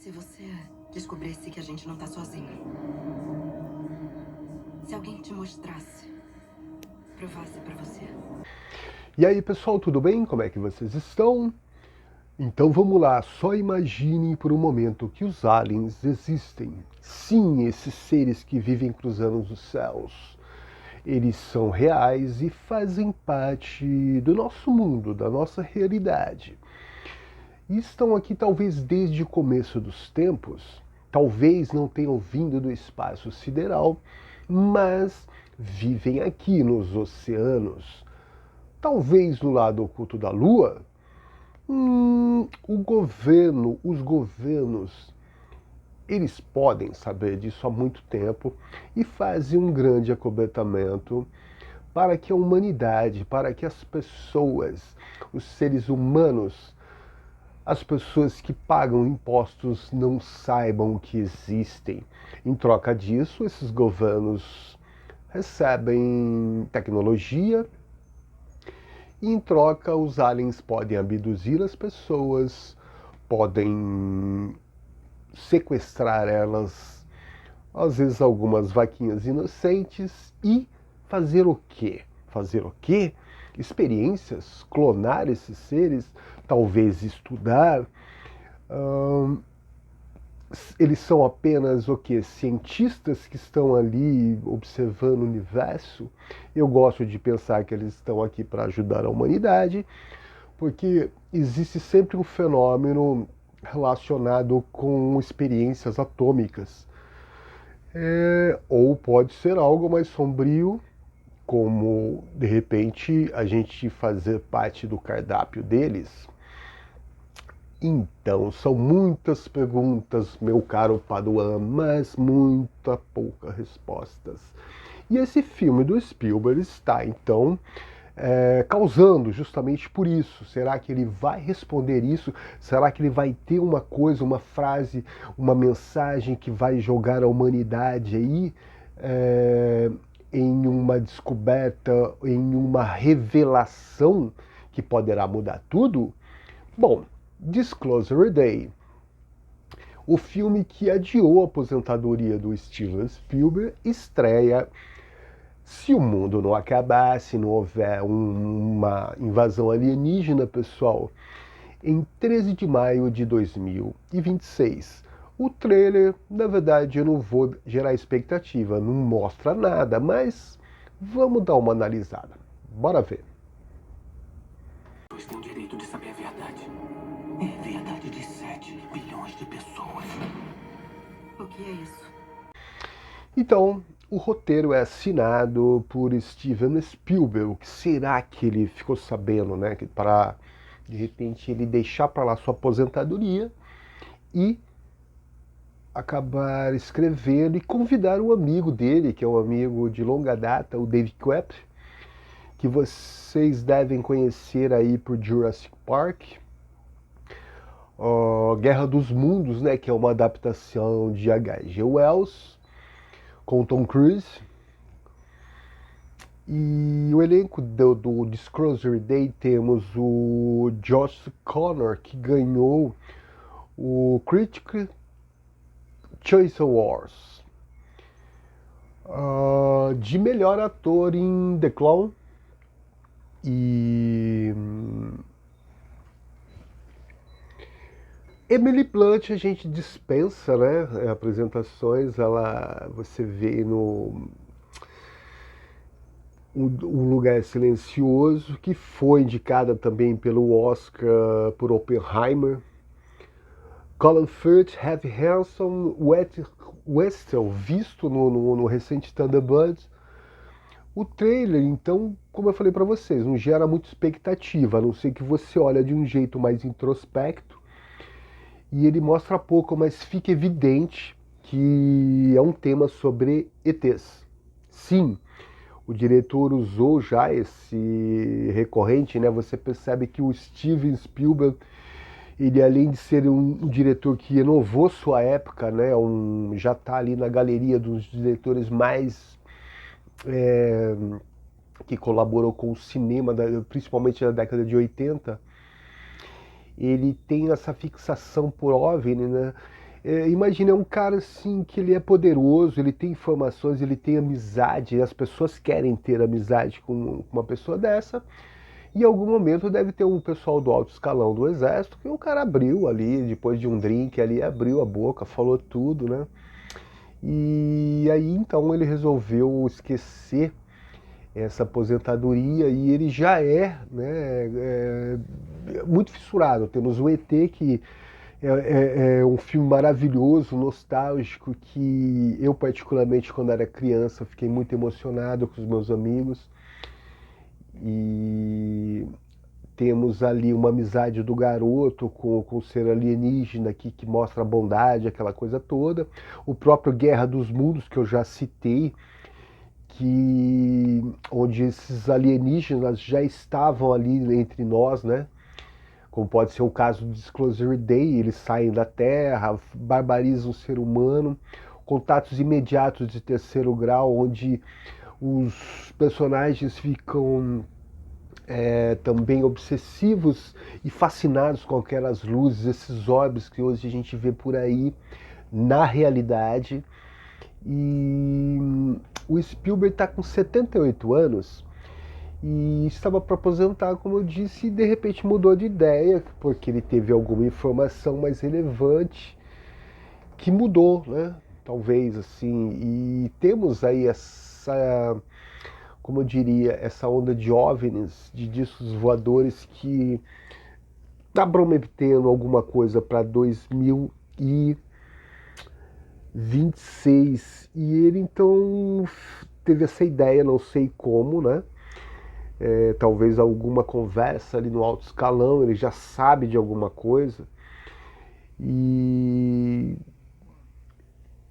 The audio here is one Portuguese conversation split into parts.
Se você descobrisse que a gente não tá sozinho. Se alguém te mostrasse, provasse pra você. E aí, pessoal, tudo bem? Como é que vocês estão? Então vamos lá, só imagine por um momento que os aliens existem. Sim, esses seres que vivem cruzando os céus. Eles são reais e fazem parte do nosso mundo, da nossa realidade. E estão aqui talvez desde o começo dos tempos. Talvez não tenham vindo do espaço sideral, mas vivem aqui nos oceanos. Talvez no lado oculto da Lua. Os governos, eles podem saber disso há muito tempo e fazem um grande acobertamento para que a humanidade, para que as pessoas, os seres humanos, as pessoas que pagam impostos não saibam que existem. Em troca disso, esses governos recebem tecnologia e, em troca, os aliens podem abduzir as pessoas, podem sequestrar elas, às vezes algumas vaquinhas inocentes, e fazer o quê? Fazer o quê? Experiências, clonar esses seres, talvez estudar. Eles são apenas o quê? Cientistas que estão ali observando o universo. Eu gosto de pensar que eles estão aqui para ajudar a humanidade, porque existe sempre um fenômeno relacionado com experiências atômicas. Ou pode ser algo mais sombrio, como de repente a gente fazer parte do cardápio deles. Então, são muitas perguntas, meu caro Paduan, mas muita pouca respostas. E esse filme do Spielberg está, então, causando justamente por isso. Será que ele vai responder isso? Será que ele vai ter uma coisa, uma frase, uma mensagem que vai jogar a humanidade aí em uma descoberta, em uma revelação que poderá mudar tudo? Bom, Disclosure Day, o filme que adiou a aposentadoria do Steven Spielberg, estreia. Se o mundo não acabar, se não houver uma invasão alienígena, pessoal, em 13 de maio de 2026. O trailer, na verdade, eu não vou gerar expectativa, não mostra nada, mas vamos dar uma analisada. Bora ver. Eles têm o direito de saber a verdade. É verdade de 7 bilhões de pessoas. O que é isso? Então, o roteiro é assinado por Steven Spielberg. O que será que ele ficou sabendo, né? Para, de repente, ele deixar para lá sua aposentadoria e acabar escrevendo e convidar um amigo dele, que é um amigo de longa data, o David Koepp, que vocês devem conhecer aí por Jurassic Park. Guerra dos Mundos, né, que é uma adaptação de H.G. Wells, com Tom Cruise. E o elenco do Disclosure Day temos o Josh Connor, que ganhou o Critics' Choice Awards de melhor ator em The Clown. E Emily Blunt a gente dispensa, né? Apresentações, você vê no Um Lugar Silencioso, que foi indicada também pelo Oscar por Oppenheimer. Colin Firth, Heavy Hanson, Westel, visto no recente Thunderbirds. O trailer, então, como eu falei para vocês, não gera muita expectativa, a não ser que você olha de um jeito mais introspecto. E ele mostra pouco, mas fica evidente que é um tema sobre ETs. Sim, o diretor usou já esse recorrente, né? Você percebe que o Steven Spielberg, ele além de ser um diretor que inovou sua época, né? Já está ali na galeria dos diretores mais que colaborou com o cinema, principalmente na década de 80. Ele tem essa fixação por OVNI, né? Imagina, é um cara assim que ele é poderoso, ele tem informações, ele tem amizade, as pessoas querem ter amizade com uma pessoa dessa. E em algum momento deve ter um pessoal do alto escalão do exército que o cara abriu ali, depois de um drink ali, abriu a boca, falou tudo, né? E aí então ele resolveu esquecer essa aposentadoria e ele já muito fissurado. Temos o ET, que é um filme maravilhoso, nostálgico, que eu particularmente quando era criança fiquei muito emocionado com os meus amigos. E temos ali uma amizade do garoto com o ser alienígena aqui, que mostra a bondade, aquela coisa toda. O próprio Guerra dos Mundos, que eu já citei, onde esses alienígenas já estavam ali entre nós, né? Como pode ser o caso do Disclosure Day, eles saem da Terra, barbarizam o ser humano. Contatos imediatos de terceiro grau, onde os personagens ficam também obsessivos e fascinados com aquelas luzes, esses orbes que hoje a gente vê por aí na realidade. E o Spielberg está com 78 anos e estava para aposentar, como eu disse, e de repente mudou de ideia, porque ele teve alguma informação mais relevante que mudou, né? Talvez assim. E temos aí essa, como eu diria, essa onda de OVNIs, de discos voadores, que está prometendo alguma coisa para 2026. E ele então teve essa ideia, não sei como, né? Talvez alguma conversa ali no alto escalão, ele já sabe de alguma coisa. E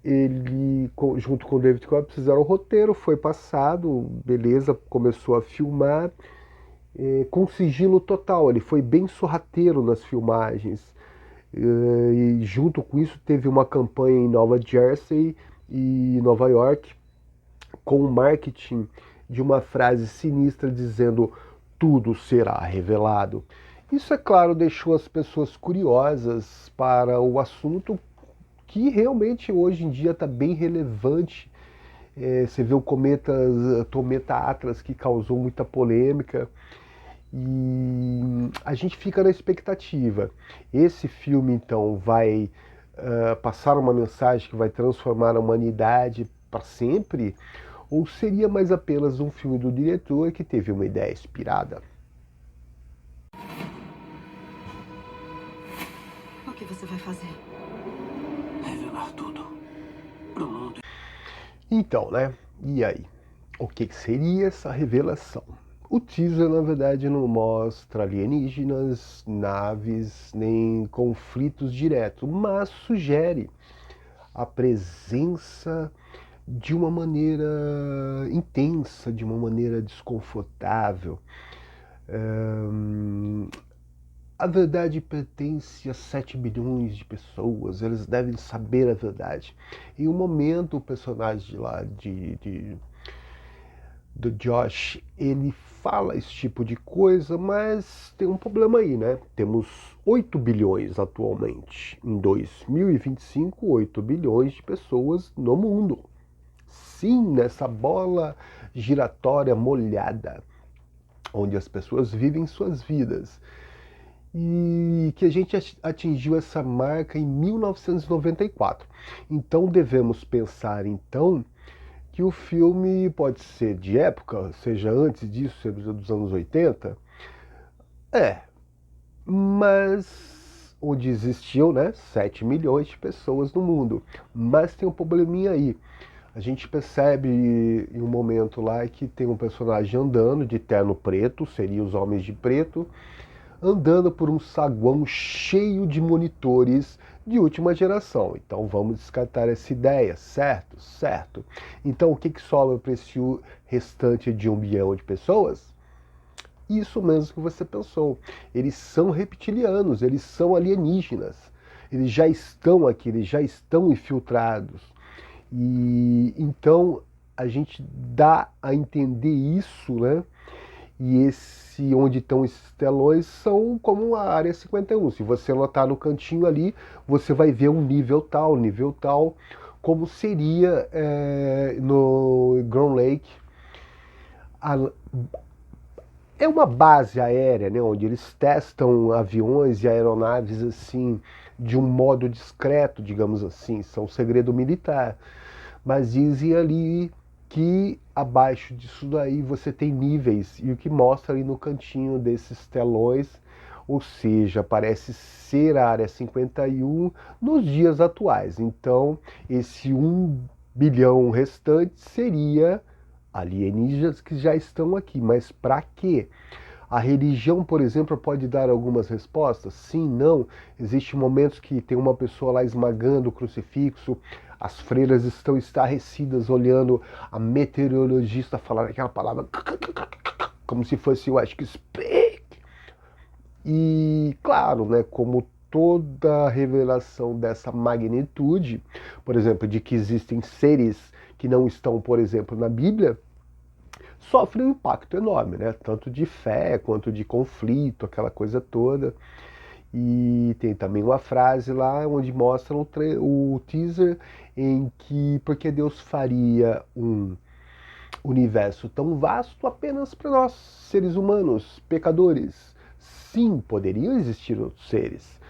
ele, junto com o David Cobb, fizeram o roteiro, foi passado, beleza, começou a filmar, com sigilo total. Ele foi bem sorrateiro nas filmagens. E junto com isso teve uma campanha em Nova Jersey e Nova York, com o marketing de uma frase sinistra dizendo: tudo será revelado. Isso, é claro, deixou as pessoas curiosas para o assunto, que realmente hoje em dia está bem relevante. Você vê o cometa Atlas, que causou muita polêmica, e a gente fica na expectativa. Esse filme então vai passar uma mensagem que vai transformar a humanidade para sempre, ou seria mais apenas um filme do diretor que teve uma ideia inspirada? O que você vai fazer? Revelar tudo pro mundo. Então, né? E aí? O que seria essa revelação? O teaser, na verdade, não mostra alienígenas, naves, nem conflitos diretos, mas sugere a presença de uma maneira intensa, de uma maneira desconfortável. A verdade pertence a 7 bilhões de pessoas, eles devem saber a verdade. Em um momento, o personagem lá do Josh, ele fala esse tipo de coisa, mas tem um problema aí, né? Temos 8 bilhões atualmente. Em 2025, 8 bilhões de pessoas no mundo. Sim, nessa bola giratória molhada, onde as pessoas vivem suas vidas. E que a gente atingiu essa marca em 1994. Então devemos pensar então que o filme pode ser de época, seja antes disso, seja dos anos 80, mas onde existiam, né, 7 milhões de pessoas no mundo. Mas tem um probleminha aí. A gente percebe em um momento lá que tem um personagem andando de terno preto, seria os Homens de Preto, andando por um saguão cheio de monitores de última geração. Então vamos descartar essa ideia, certo? Certo. Então o que sobra para esse restante de 1 bilhão de pessoas? Isso mesmo que você pensou. Eles são reptilianos, eles são alienígenas. Eles já estão aqui, eles já estão infiltrados. E então a gente dá a entender isso, né? E esse onde estão esses telões são como a área 51. Se você notar no cantinho ali, você vai ver um nível tal, como seria no Ground Lake. É uma base aérea, né, onde eles testam aviões e aeronaves assim de um modo discreto, digamos assim, são segredo militar. Mas dizem ali que abaixo disso daí você tem níveis, e o que mostra ali no cantinho desses telões, ou seja, parece ser a área 51 nos dias atuais. Então, esse 1 bilhão restante seria alienígenas que já estão aqui. Mas para quê? A religião, por exemplo, pode dar algumas respostas? Sim, não. Existem momentos que tem uma pessoa lá esmagando o crucifixo, as freiras estão estarrecidas olhando a meteorologista falar aquela palavra como se fosse, eu acho que speak. E claro, né, como toda revelação dessa magnitude, por exemplo, de que existem seres que não estão, por exemplo, na Bíblia, sofre um impacto enorme, né? Tanto de fé quanto de conflito, aquela coisa toda. E tem também uma frase lá onde mostra o teaser em que porque Deus faria um universo tão vasto apenas para nós, seres humanos, pecadores. Sim, poderiam existir outros seres.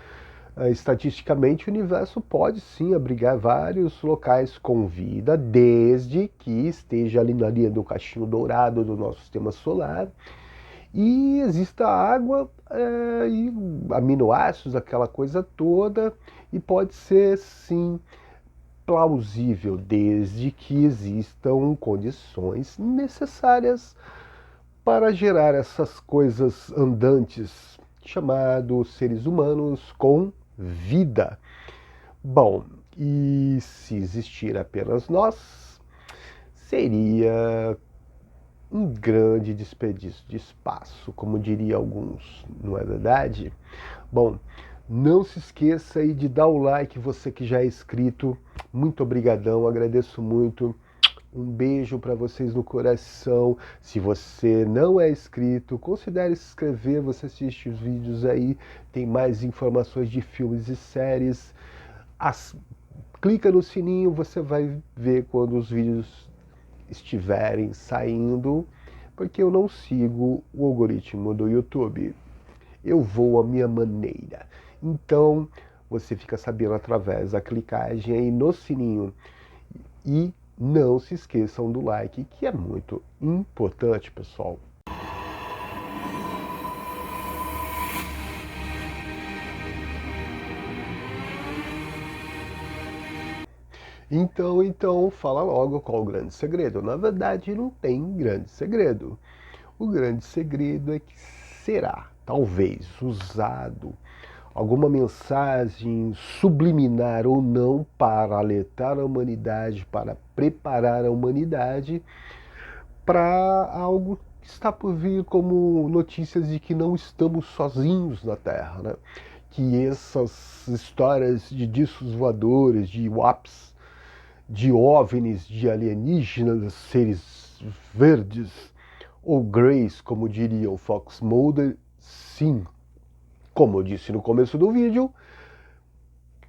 Estatisticamente, o universo pode sim abrigar vários locais com vida, desde que esteja ali na linha do cachinho dourado do nosso sistema solar e exista água e aminoácidos, aquela coisa toda, e pode ser sim plausível, desde que existam condições necessárias para gerar essas coisas andantes, chamados seres humanos com vida. Bom, e se existir apenas nós, seria um grande desperdício de espaço, como diriam alguns, não é verdade? Bom, não se esqueça aí de dar o like, você que já é inscrito, muito obrigadão, agradeço muito. Um beijo para vocês no coração. Se você não é inscrito, considere se inscrever, você assiste os vídeos aí, tem mais informações de filmes e séries. Clica no sininho, você vai ver quando os vídeos estiverem saindo, porque eu não sigo o algoritmo do YouTube. Eu vou à minha maneira. Então, você fica sabendo através da clicagem aí no sininho. E não se esqueçam do like, que é muito importante, pessoal. Então, fala logo qual o grande segredo. Na verdade, não tem grande segredo. O grande segredo é que será, talvez, usado alguma mensagem subliminar ou não para alertar a humanidade, para preparar a humanidade para algo que está por vir, como notícias de que não estamos sozinhos na Terra, né? Que essas histórias de discos voadores, de WAPs, de OVNIs, de alienígenas, seres verdes ou greys, como diria o Fox Mulder, sim. Como eu disse no começo do vídeo,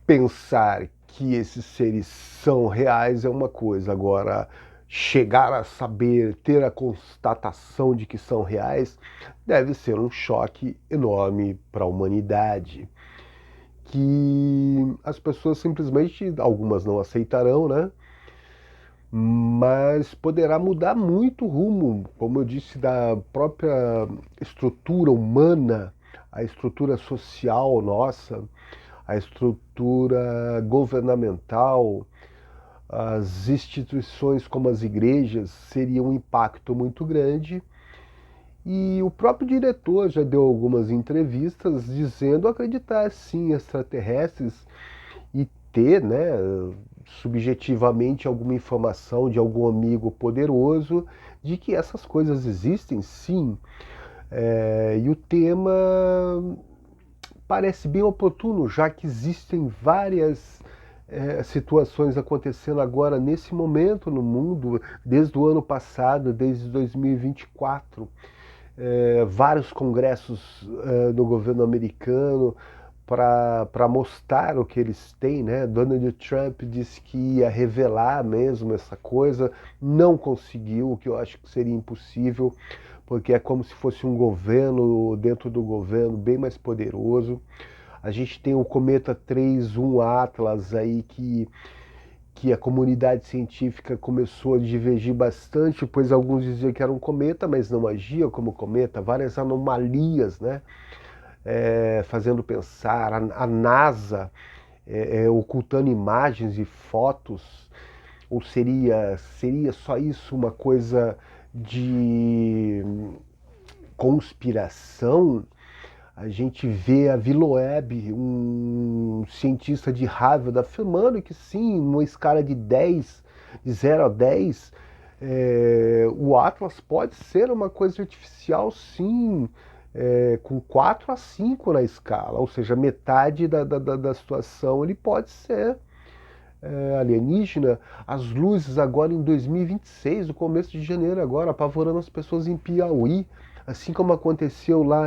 pensar que esses seres são reais é uma coisa, agora chegar a saber, ter a constatação de que são reais, deve ser um choque enorme para a humanidade, que as pessoas simplesmente, algumas não aceitarão, né? Mas poderá mudar muito o rumo, como eu disse, da própria estrutura humana, a estrutura social nossa, a estrutura governamental, as instituições como as igrejas, seria um impacto muito grande. E o próprio diretor já deu algumas entrevistas dizendo acreditar sim em extraterrestres e ter, né, subjetivamente alguma informação de algum amigo poderoso de que essas coisas existem sim. E o tema parece bem oportuno, já que existem várias situações acontecendo agora nesse momento no mundo, desde o ano passado, desde 2024. vários congressos no governo americano para mostrar o que eles têm, né? Donald Trump disse que ia revelar mesmo essa coisa, não conseguiu, o que eu acho que seria impossível, porque é como se fosse um governo dentro do governo bem mais poderoso. A gente tem o Cometa 31 Atlas aí que a comunidade científica começou a divergir bastante, pois alguns diziam que era um cometa, mas não agia como cometa, várias anomalias, né? Fazendo pensar, a NASA ocultando imagens e fotos, ou seria só isso uma coisa de conspiração? A gente vê a Villoeb, um cientista de Harvard, afirmando que sim, numa escala de 10, de 0 a 10, o Atlas pode ser uma coisa artificial, sim, com 4 a 5 na escala, ou seja, metade da situação ele pode ser alienígena. As luzes agora em 2026, no começo de janeiro agora, apavorando as pessoas em Piauí, assim como aconteceu lá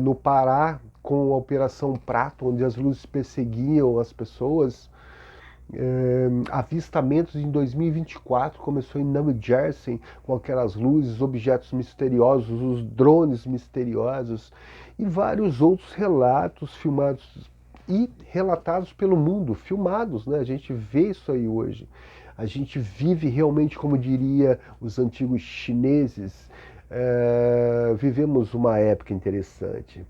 no Pará com a Operação Prato, onde as luzes perseguiam as pessoas. Avistamentos em 2024, começou em New Jersey, com aquelas luzes, objetos misteriosos, os drones misteriosos e vários outros relatos filmados e relatados pelo mundo, filmados, né? A gente vê isso aí hoje. A gente vive realmente, como diria os antigos chineses, vivemos uma época interessante.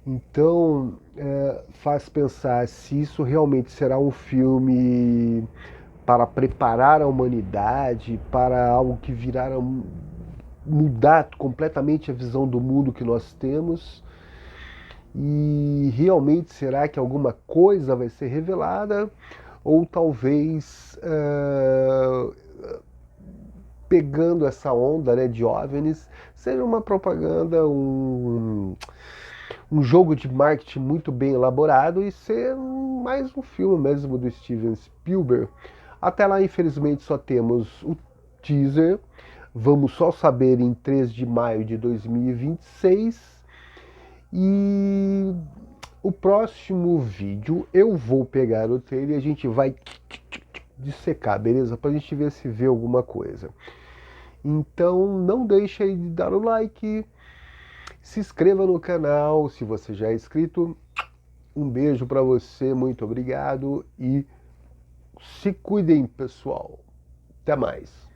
Então, faz pensar se isso realmente será um filme para preparar a humanidade para algo que virá a mudar completamente a visão do mundo que nós temos. E realmente será que alguma coisa vai ser revelada? Ou talvez pegando essa onda, né, de OVNIs, seja uma propaganda, um jogo de marketing muito bem elaborado e ser mais um filme mesmo do Steven Spielberg. Até lá, infelizmente, só temos o teaser. Vamos só saber em 3 de maio de 2026. E o próximo vídeo eu vou pegar o trailer e a gente vai dissecar, beleza? Pra gente ver se vê alguma coisa. Então não deixe aí de dar o like, se inscreva no canal se você já é inscrito. Um beijo pra você, muito obrigado e se cuidem, pessoal. Até mais.